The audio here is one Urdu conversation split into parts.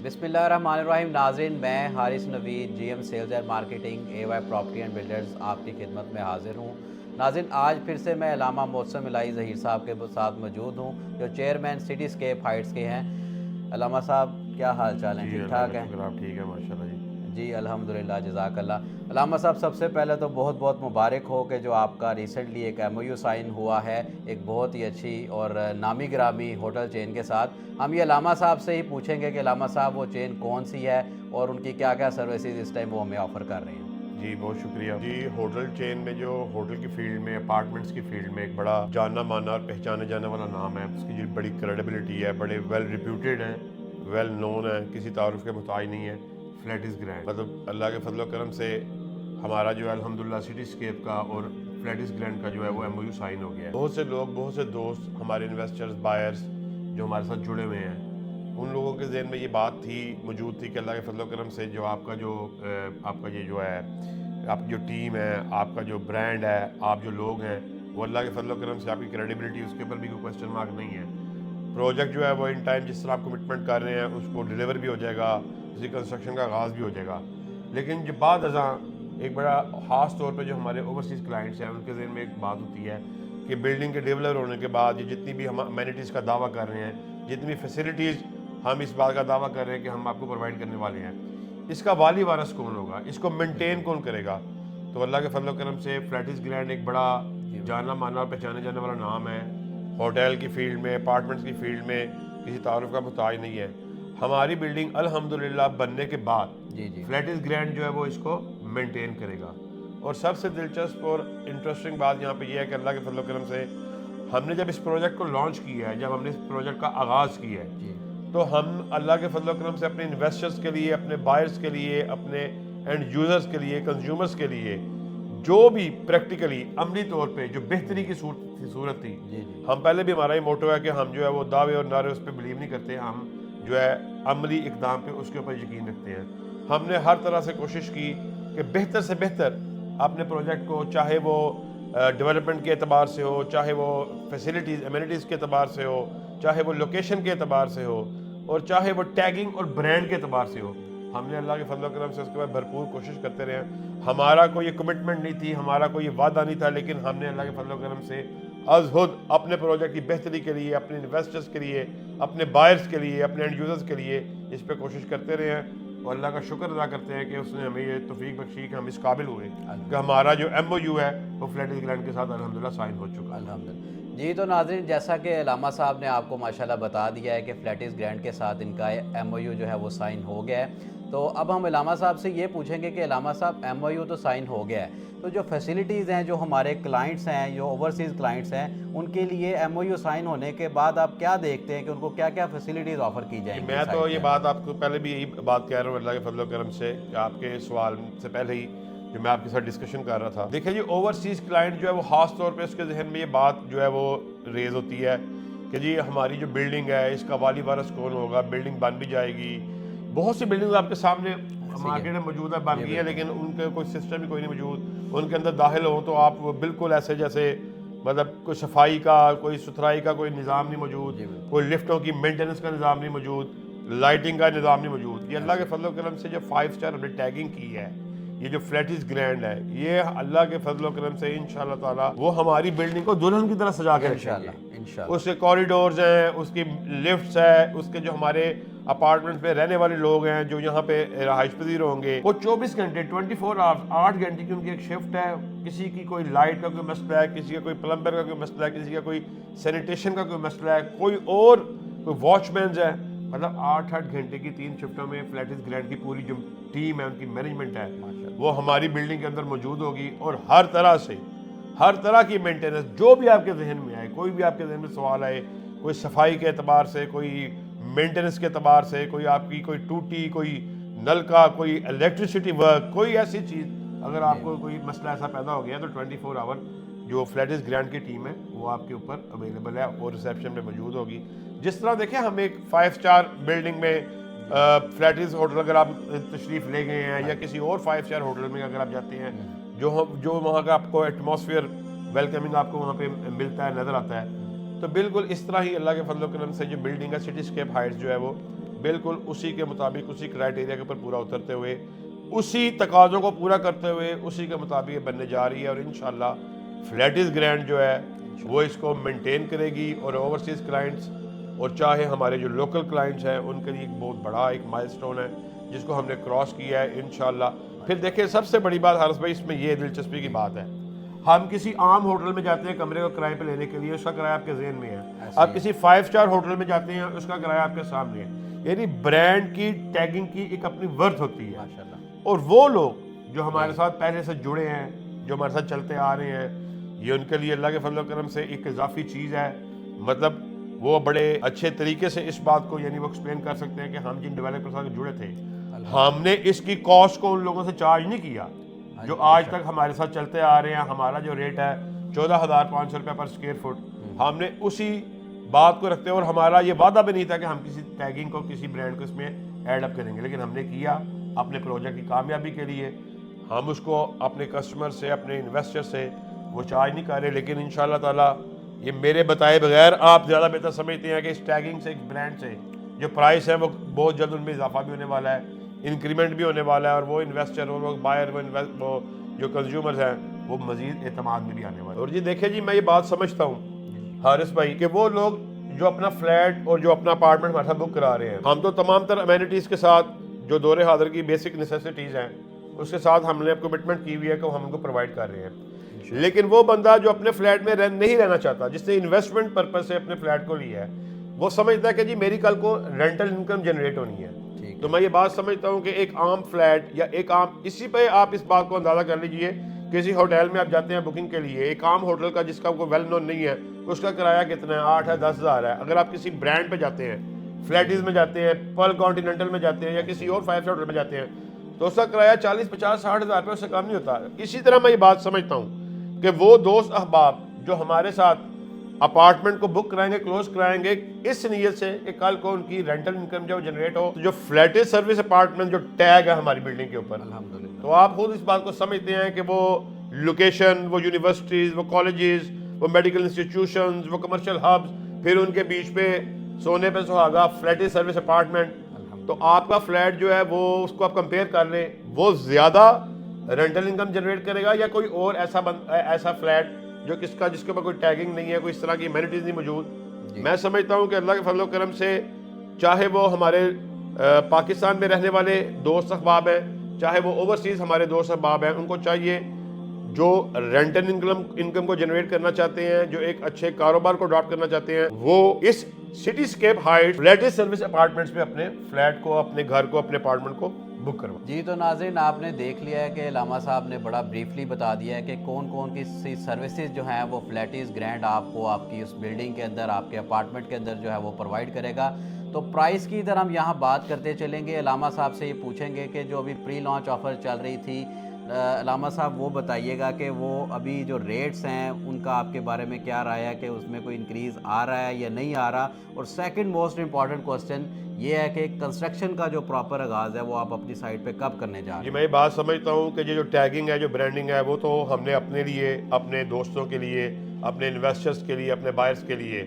بسم اللہ الرحمن الرحیم. ناظرین، میں Haris Naveed, G M sales and marketing, A Y property and builders آپ کی خدمت میں حاضر ہوں. ناظرین، آج پھر سے میں علامہ محسن الہی ظہیر صاحب کے ساتھ موجود ہوں، جو چیئرمین سٹی اسکیپ ہائٹس کے ہیں. علامہ صاحب، کیا حال چال ہیں؟ ٹھیک ٹھاک ہیں؟ شکر، آپ ٹھیک ہے ماشاء اللہ. جی الحمدللہ، جزاک اللہ. علامہ صاحب، سب سے پہلے تو بہت بہت مبارک ہو کہ جو آپ کا ریسنٹلی ایک ایم او یو سائن ہوا ہے ایک بہت ہی اچھی اور نامی گرامی ہوٹل چین کے ساتھ. ہم یہ علامہ صاحب سے ہی پوچھیں گے کہ علامہ صاحب وہ چین کون سی ہے اور ان کی کیا کیا سروسز اس ٹائم وہ ہمیں آفر کر رہے ہیں. جی بہت شکریہ. جی ہوٹل چین میں، جو ہوٹل کی فیلڈ میں، اپارٹمنٹس کی فیلڈ میں ایک بڑا جانا مانا اور پہچانے جانے والا نام ہے. اس کی جو بڑی کریڈیبلٹی ہے، بڑے ویل ریپیوٹیڈ ہیں، ویل نون ہے، کسی تعارف کے محتاج نہیں ہے. فلیٹس گرینڈ، مطلب اللہ کے فضل و کرم سے ہمارا جو ہے الحمدللہ سٹی اسکیپ کا اور فلیٹس گرینڈ کا جو ہے وہ ایم او یو سائن ہو گیا ہے. بہت سے لوگ، بہت سے دوست، ہمارے انویسٹرز، بائرز جو ہمارے ساتھ جڑے ہوئے ہیں، ان لوگوں کے ذہن میں یہ بات موجود تھی کہ اللہ کے فضل و کرم سے جو آپ کا یہ جو ہے، آپ کی جو ٹیم ہے، آپ کا جو برانڈ ہے، آپ جو لوگ ہیں، وہ اللہ کے فضل و کرم سے آپ کی کریڈیبلٹی، اس کے اوپر بھی کوئی کوسچن مارک نہیں ہے. پروجیکٹ جو ہے وہ ان ٹائم جس طرح آپ کمٹمنٹ کر رہے ہیں اس کو ڈیلیور بھی ہو جائے گا، اس کی کنسٹرکشن کا آغاز بھی ہو جائے گا. لیکن جو بعد ازاں ایک بڑا خاص طور پہ جو ہمارے اوورسیز کلائنٹس ہیں، ان کے ذہن میں ایک بات ہوتی ہے کہ بلڈنگ کے ڈیولر ہونے کے بعد یہ جتنی بھی ہم امینٹیز کا دعویٰ کر رہے ہیں، جتنی بھی فیسلٹیز ہم اس بات کا دعویٰ کر رہے ہیں کہ ہم آپ کو پرووائڈ کرنے والے ہیں، اس کا والی وارث کون ہوگا، اس کو مینٹین کون کرے گا. تو اللہ کے فضل و کرم سے فلیٹس گرینڈ ایک بڑا جانا مانا اور پہچانے جانے والا نام ہے. ہوٹل کی فیلڈ میں، اپارٹمنٹس کی فیلڈ میں کسی تعارف کا محتاج نہیں ہے. ہماری بلڈنگ الحمدللہ بننے کے بعد فلیٹس گرینڈ جو ہے وہ اس کو مینٹین کرے گا. اور سب سے دلچسپ اور انٹرسٹنگ بات یہاں پہ یہ ہے کہ اللہ کے فضل و کرم سے ہم نے جب اس پروجیکٹ کو لانچ کیا ہے، جب ہم نے اس پروجیکٹ کا آغاز کیا ہے، تو ہم اللہ کے فضل و کرم سے اپنے انویسٹرز کے لیے، اپنے بائرز کے لیے، اپنے اینڈ یوزرز کے لیے، کنزیومرز کے لیے جو بھی پریکٹیکلی عملی طور پہ جو بہتری کی صورت تھی، ہم پہلے بھی، ہمارا یہ موٹو ہے کہ ہم جو ہے وہ دعوے اور نعرے اس پہ بلیو نہیں کرتے، ہم جو ہے عملی اقدام پہ اس کے اوپر یقین رکھتے ہیں. ہم نے ہر طرح سے کوشش کی کہ بہتر سے بہتر اپنے پروجیکٹ کو، چاہے وہ ڈیولپمنٹ کے اعتبار سے ہو، چاہے وہ فیسلٹیز امینٹیز کے اعتبار سے ہو، چاہے وہ لوکیشن کے اعتبار سے ہو، اور چاہے وہ ٹیگنگ اور برانڈ کے اعتبار سے ہو، ہم نے اللہ کے فضل و کرم سے اس کے بعد بھرپور کوشش کرتے رہے. ہمارا کوئی یہ کمٹمنٹ نہیں تھی، ہمارا کوئی یہ وعدہ نہیں تھا، لیکن ہم نے اللہ کے فضل و کرم سے از خود اپنے پروجیکٹ کی بہتری کے لیے، اپنے انویسٹرز کے لیے، اپنے بائرز کے لیے، اپنے اینڈ یوزرز کے لیے اس پہ کوشش کرتے رہے ہیں. اور اللہ کا شکر ادا کرتے ہیں کہ اس نے ہمیں یہ توفیق بخشی کہ ہم اس قابل ہوئے کہ ہمارا جو ایم او یو ہے وہ فلیٹس گرینڈ کے ساتھ الحمدللہ سائن ہو چکا. الحمدللہ. جی تو ناظرین، جیسا کہ علامہ صاحب نے آپ کو ماشاءاللہ بتا دیا ہے کہ فلیٹس گرینڈ کے ساتھ ان کا ایم او یو جو ہے وہ سائن ہو گیا ہے. تو اب ہم علامہ صاحب سے یہ پوچھیں گے کہ علامہ صاحب، ایم او یو تو سائن ہو گیا ہے، تو جو فیسلٹیز ہیں، جو ہمارے کلائنٹس ہیں، جو اوورسیز کلائنٹس ہیں، ان کے لیے ایم او یو سائن ہونے کے بعد آپ کیا دیکھتے ہیں کہ ان کو کیا کیا فیسلٹیز آفر کی جائیں گی؟ میں تو یہ بات آپ کو پہلے بھی یہی بات کہہ رہا ہوں اللہ کے فضل و کرم سے کہ آپ کے سوال سے پہلے ہی جو میں آپ کے ساتھ ڈسکشن کر رہا تھا. دیکھیں جی، اوورسیز کلائنٹ جو ہے وہ خاص طور پہ اس کے ذہن میں یہ بات جو ہے وہ ریز ہوتی ہے کہ جی ہماری جو بلڈنگ ہے اس کا والی وارث کون ہوگا، بلڈنگ بن بھی جائے گی. بہت سی بلڈنگ آپ کے سامنے مارکیٹ میں موجود ہے، بن گئی ہے، لیکن ان کے کوئی سسٹم ہی کوئی نہیں موجود. ان کے اندر داخل ہوں تو آپ بالکل ایسے جیسے، مطلب کوئی صفائی کا، کوئی ستھرائی کا کوئی نظام نہیں موجود، کوئی لفٹوں کی مینٹیننس کا نظام نہیں موجود، لائٹنگ کا نظام نہیں موجود. یہ اللہ کے فضل و کرم سے جو 5 اسٹار ہم نے ٹیگنگ کی ہے، یہ جو فلیٹس گرینڈ ہے، یہ اللہ کے فضل و کرم سے انشاءاللہ تعالی وہ ہماری بلڈنگ کو دلہن کی طرح سجا کے رکھیں گے. اس کے کوریڈورز ہیں، اس کی لفٹس ہے، اس کے جو ہمارے اپارٹمنٹ پہ رہنے والے لوگ ہیں جو یہاں پہ رہائش پذیر ہوں گے، وہ 24 گھنٹے 24 آورز 8 گھنٹے کی ان کی ایک شفٹ ہے. کسی کی کوئی لائٹ کا کوئی مسئلہ ہے، کسی کا کوئی پلمبر کا کوئی مسئلہ ہے، کسی کا کوئی سینیٹیشن کا کوئی مسئلہ ہے، کوئی واچ مینز ہے، مطلب 8 گھنٹے کی 3 شفٹوں میں فلیٹس گرینڈ کی پوری جو ٹیم ہے، ان کی مینجمنٹ ہے، وہ ہماری بلڈنگ کے اندر موجود ہوگی. اور ہر طرح کی مینٹیننس جو بھی آپ کے ذہن میں آئے، کوئی بھی آپ کے ذہن میں سوال آئے، کوئی صفائی کے اعتبار سے، کوئی مینٹیننس کے اعتبار سے، کوئی آپ کی کوئی ٹوٹی، کوئی نل کا، کوئی الیکٹریسٹی ورک، کوئی ایسی چیز اگر آپ کو کوئی مسئلہ ایسا پیدا ہو گیا تو 24 آور جو فلیٹس گرینڈ کی ٹیم ہے وہ آپ کے اوپر اویلیبل ہے اور ریسیپشن میں موجود ہوگی. جس طرح دیکھیں ہم ایک 5 اسٹار بلڈنگ میں فلیٹس ہوٹل اگر آپ تشریف لے گئے ہیں، یا کسی اور 5 اسٹار ہوٹل میں اگر آپ جاتے ہیں، جو وہاں کا آپ کو ایٹماسفیئر ویلکمنگ آپ کو وہاں پہ ملتا ہے، نظر آتا ہے، تو بالکل اس طرح ہی اللہ کے فضل و کرم سے جو بلڈنگ ہے سٹی اسکیپ ہائٹس جو ہے وہ بالکل اسی کے مطابق اسی کرائٹیریا کے اوپر پورا اترتے ہوئے اسی تقاضوں کو پورا کرتے ہوئے اسی کے مطابق یہ بننے جا رہی ہے، اور انشاءاللہ فلیٹس گرینڈ جو ہے وہ اس کو مینٹین کرے گی، اور اوورسیز کلائنٹس اور چاہے ہمارے جو لوکل کلائنٹس ہیں ان کے لیے ایک بہت بڑا ایک مائل سٹون ہے جس کو ہم نے کراس کیا ہے انشاءاللہ۔ پھر دیکھیں سب سے بڑی بات حارث بھائی اس میں یہ دلچسپی کی بات ہے، ہم کسی عام ہوٹل میں جاتے ہیں کمرے کو کرائے پہ لینے کے لیے، اس کا کرایہ آپ کے ذہن میں ہے، آپ کسی 5 اسٹار ہوٹل میں جاتے ہیں اس کا کرایہ آپ کے سامنے ہے، یعنی برانڈ کی ٹیگنگ کی ایک اپنی ورتھ ہوتی ہے، اور وہ لوگ جو ہمارے ساتھ پہلے سے جڑے ہیں، جو ہمارے ساتھ چلتے آ رہے ہیں، یہ ان کے لیے اللہ کے فضل و کرم سے ایک اضافی چیز ہے، مطلب وہ بڑے اچھے طریقے سے اس بات کو یعنی وہ ایکسپلین کر سکتے ہیں کہ ہم جن ڈیولپر سے جڑے تھے ہم نے اس کی کاسٹ کو ان لوگوں سے چارج نہیں کیا جو آج تک ہمارے ساتھ چلتے آ رہے ہیں۔ ہمارا جو ریٹ ہے 14,500 روپے پر اسکوائر فٹ، ہم نے اسی بات کو رکھتے ہیں، اور ہمارا یہ وعدہ بھی نہیں تھا کہ ہم کسی ٹیگنگ کو کسی برانڈ کو اس میں ایڈ اپ کریں گے، لیکن ہم نے کیا اپنے پروجیکٹ کی کامیابی کے لیے۔ ہم اس کو اپنے کسٹمر سے اپنے انویسٹر سے وہ چارج نہیں کر رہے، لیکن انشاءاللہ تعالیٰ یہ میرے بتائے بغیر آپ زیادہ بہتر سمجھتے ہیں کہ اس ٹیگنگ سے، اس برانڈ سے جو پرائس ہے وہ بہت جلد ان میں اضافہ بھی ہونے والا ہے، انکریمنٹ بھی ہونے والا ہے، اور وہ انویسٹر اور وہ بائر وہ جو کنزیومرز ہیں وہ مزید اعتماد میں بھی آنے والے ہیں۔ اور جی دیکھیں جی میں یہ بات سمجھتا ہوں حارث بھائی کہ وہ لوگ جو اپنا فلیٹ اور جو اپنا اپارٹمنٹ ہمارے ساتھ بک کرا رہے ہیں، ہم تو تمام تر امینٹیز کے ساتھ جو دور حاضر کی بیسک نیسیسٹیز ہیں اس کے ساتھ ہم نے کمٹمنٹ کی ہوئی ہے کہ ہم ان کو پرووائڈ کر رہے ہیں، لیکن وہ بندہ جو اپنے فلیٹ میں نہیں رہنا چاہتا، جس نے انویسٹمنٹ پرپز سے اپنے فلیٹ کو لیا ہے، وہ سمجھتا ہے کہ جی میری کل کو رینٹل انکم جنریٹ ہونی ہے، تو میں یہ بات سمجھتا ہوں کہ ایک عام فلیٹ یا ایک عام، اسی پہ آپ اس بات کو اندازہ کر لیجئے، کسی ہوٹل میں آپ جاتے ہیں بکنگ کے لیے، ایک عام ہوٹل کا جس کا کوئی ویل نون نہیں ہے اس کا کرایہ کتنا ہے، 8 ہے 10,000 ہے۔ اگر آپ کسی برانڈ پہ جاتے ہیں، فلیٹیز میں جاتے ہیں، پرل کانٹیننٹل میں جاتے ہیں، یا کسی اور 5 اسٹار ہوٹل میں جاتے ہیں، تو اس کا کرایہ 40 50 60 ہزار روپے سے کم نہیں ہوتا۔ اسی طرح میں یہ بات سمجھتا ہوں کہ وہ دوست احباب جو ہمارے ساتھ اپارٹمنٹ کو بک کرائیں گے، کلوز کرائیں گے اس نیت سے کہ کل کو ان کی رینٹل انکم جو جنریٹ ہو، جو فلیٹس سروس اپارٹمنٹ جو ٹیگ ہے ہماری بلڈنگ کے اوپر، تو آپ خود اس بات کو سمجھتے ہیں کہ وہ لوکیشن، وہ یونیورسٹیز، وہ کالجز، وہ میڈیکل انسٹیٹیوشنز، وہ کمرشل ہبز، پھر ان کے بیچ پہ سونے پہ سہاگا فلیٹس سروس اپارٹمنٹ، تو آپ کا فلیٹ جو ہے وہ اس کو آپ کمپیئر کر لیں، وہ زیادہ رینٹل انکم جنریٹ کرے گا یا کوئی اور ایسا فلیٹ جس کے اوپر کوئی ٹیگنگ نہیں ہے، کوئی اس طرح کی امینٹیز نہیں موجود۔ میں سمجھتا ہوں کہ اللہ کے فضل و کرم سے چاہے وہ ہمارے پاکستان میں رہنے والے دوست احباب ہیں، چاہے وہ اوورسیز ہمارے دوست احباب ہیں، ان کو چاہیے جو رینٹل انکم کو جنریٹ کرنا چاہتے ہیں، جو ایک اچھے کاروبار کو اڈاپٹ کرنا چاہتے ہیں، وہ اس cityscape height flats service apartments میں اپنے فلیٹ کو، اپنے گھر کو، اپنے اپارٹمنٹ کو بک کروا۔ جی تو ناظرین آپ نے دیکھ لیا ہے کہ علامہ صاحب نے بڑا بریفلی بتا دیا ہے کہ کون کون سی سروسز جو ہیں وہ فلیٹس گرینڈ آپ کو آپ کی اس بلڈنگ کے اندر، آپ کے اپارٹمنٹ کے اندر جو ہے وہ پرووائڈ کرے گا۔ تو پرائس کی ادھر ہم یہاں بات کرتے چلیں گے، علامہ صاحب سے یہ پوچھیں گے کہ جو ابھی پری لانچ آفر چل رہی تھی، علامہ صاحب وہ بتائیے گا کہ وہ ابھی جو ریٹس ہیں ان کا آپ کے بارے میں کیا رائے ہے کہ اس میں کوئی انکریز آ رہا ہے یا نہیں آ رہا، اور سیکنڈ موسٹ امپورٹنٹ کوسچن یہ ہے کہ کنسٹرکشن کا جو پراپر آغاز ہے وہ آپ اپنی سائٹ پہ کب کرنے جا رہے ہیں؟ جی میں یہ بات سمجھتا ہوں کہ یہ جو ٹیگنگ ہے، جو برانڈنگ ہے، وہ تو ہم نے اپنے لیے، اپنے دوستوں کے لیے، اپنے انویسٹرز کے لیے، اپنے بائرز کے لیے،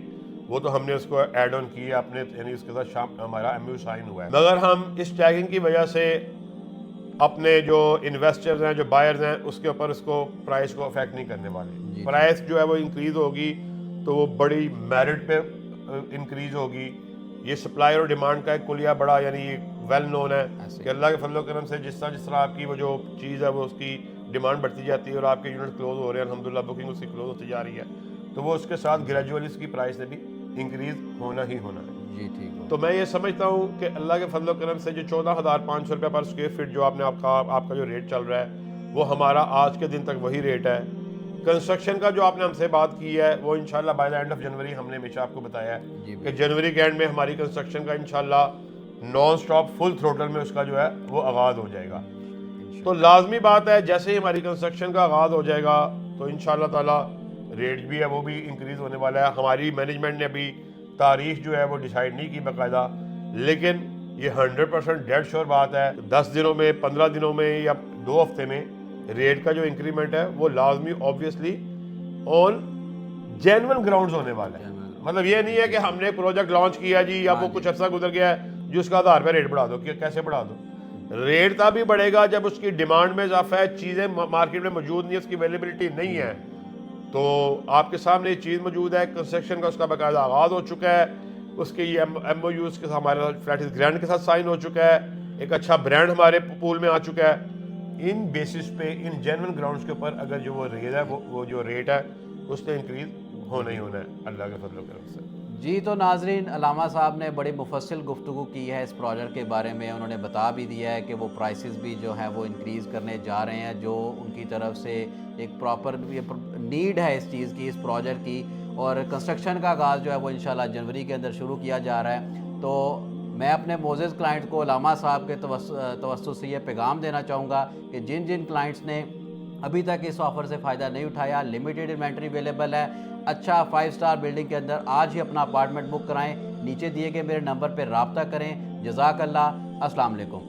وہ تو ہم نے اس کو ایڈ آن کیا اپنے، یعنی اس کے ساتھ ہمارا ایم یو سائن ہوا ہے، مگر ہم اس ٹیگنگ کی وجہ سے اپنے جو انویسٹرز ہیں، جو بائرز ہیں، اس کے اوپر اس کو پرائس کو افیکٹ نہیں کرنے والے۔ پرائس جو ہے وہ انکریز ہوگی تو وہ بڑی میرٹ پہ انکریز ہوگی۔ یہ سپلائی اور ڈیمانڈ کا ایک کلیہ بڑا یعنی ویل نون ہے کہ اللہ کے فضل و کرم سے جس طرح آپ کی وہ جو چیز ہے وہ اس کی ڈیمانڈ بڑھتی جاتی ہے اور آپ کے یونٹ کلوز ہو رہے ہیں، الحمدللہ بکنگ اس کی کلوز ہوتی جا رہی ہے، تو وہ اس کے ساتھ گریجولی اس کی پرائس سے بھی انکریز ہونا ہی ہونا ہے۔ جی ٹھیک ہے۔ تو میں یہ سمجھتا ہوں کہ اللہ کے فضل و کرم سے جو 14,500 روپے پر اسکوائر فٹ جو آپ کا جو ریٹ چل رہا ہے وہ ہمارا آج کے دن تک وہی ریٹ ہے۔ کنسٹرکشن کا جو آپ نے ہم سے بات کی ہے وہ انشاءاللہ by the and of January ہم نے ہمیشہ آپ کو بتایا ہے کہ جنوری کے اینڈ میں ہماری کنسٹرکشن کا انشاءاللہ نان سٹاپ فل تھروٹل میں اس کا جو ہے وہ آغاز ہو جائے گا۔ تو لازمی بات ہے جیسے ہی ہماری کنسٹرکشن کا آغاز ہو جائے گا تو انشاءاللہ تعالی ریٹ بھی ہے وہ بھی انکریز ہونے والا ہے۔ ہماری مینجمنٹ نے ابھی تاریخ جو ہے وہ ڈیسائیڈ نہیں کی باقاعدہ، لیکن یہ 100% ڈیڈ شور بات ہے 10 دنوں میں، 15 دنوں میں یا 2 ہفتے میں ریٹ کا جو انکریمنٹ ہے وہ لازمی آبویسلی آن جینون گراؤنڈز ہونے والا ہے۔ مطلب یہ نہیں ہے کہ ہم نے پروجیکٹ لانچ کیا جی اب وہ کچھ عرصہ گزر گیا ہے جو اس کا آدھار پہ ریٹ بڑھا دو. کیسے بڑھا دو؟ ریٹ تبھی بڑھے گا جب اس کی ڈیمانڈ میں اضافہ ہے, چیزیں مارکیٹ میں موجود نہیں ہے, اس کی اویلیبلٹی نہیں ہے. تو آپ کے سامنے یہ چیز موجود ہے, کنسٹرکشن کا اس کا باقاعدہ آغاز ہو چکا ہے, اس کے یہ ایم او یوز کے ہمارے فلیٹس گرینڈ کے ساتھ سائن ہو چکا ہے, ایک اچھا برانڈ ہمارے پول میں آ چکا ہے. ان بیسس پہ, ان جینون گراؤنڈز کے اوپر اگر جو وہ ریٹ ہے, وہ جو ریٹ ہے اس پہ انکریز ہونا ہی ہونا ہے اللہ کے فضل و کرم سے. جی تو ناظرین, علامہ صاحب نے بڑی مفصل گفتگو کی ہے اس پروجیکٹ کے بارے میں. انہوں نے بتا بھی دیا ہے کہ وہ پرائسز بھی جو ہیں وہ انکریز کرنے جا رہے ہیں, جو ان کی طرف سے ایک پراپر نیڈ ہے اس چیز کی, اس پروجیکٹ کی. اور کنسٹرکشن کا آغاز جو ہے وہ انشاءاللہ جنوری کے اندر شروع کیا جا رہا ہے. تو میں اپنے معزز کلائنٹ کو علامہ صاحب کے توسط سے یہ پیغام دینا چاہوں گا کہ جن جن کلائنٹس نے ابھی تک اس آفر سے فائدہ نہیں اٹھایا, لمیٹڈ انوینٹری اویلیبل ہے, اچھا 5 اسٹار بلڈنگ کے اندر آج ہی اپنا اپارٹمنٹ بک کرائیں. نیچے دیے گئے میرے نمبر پہ رابطہ کریں. جزاک اللہ. السلام علیکم.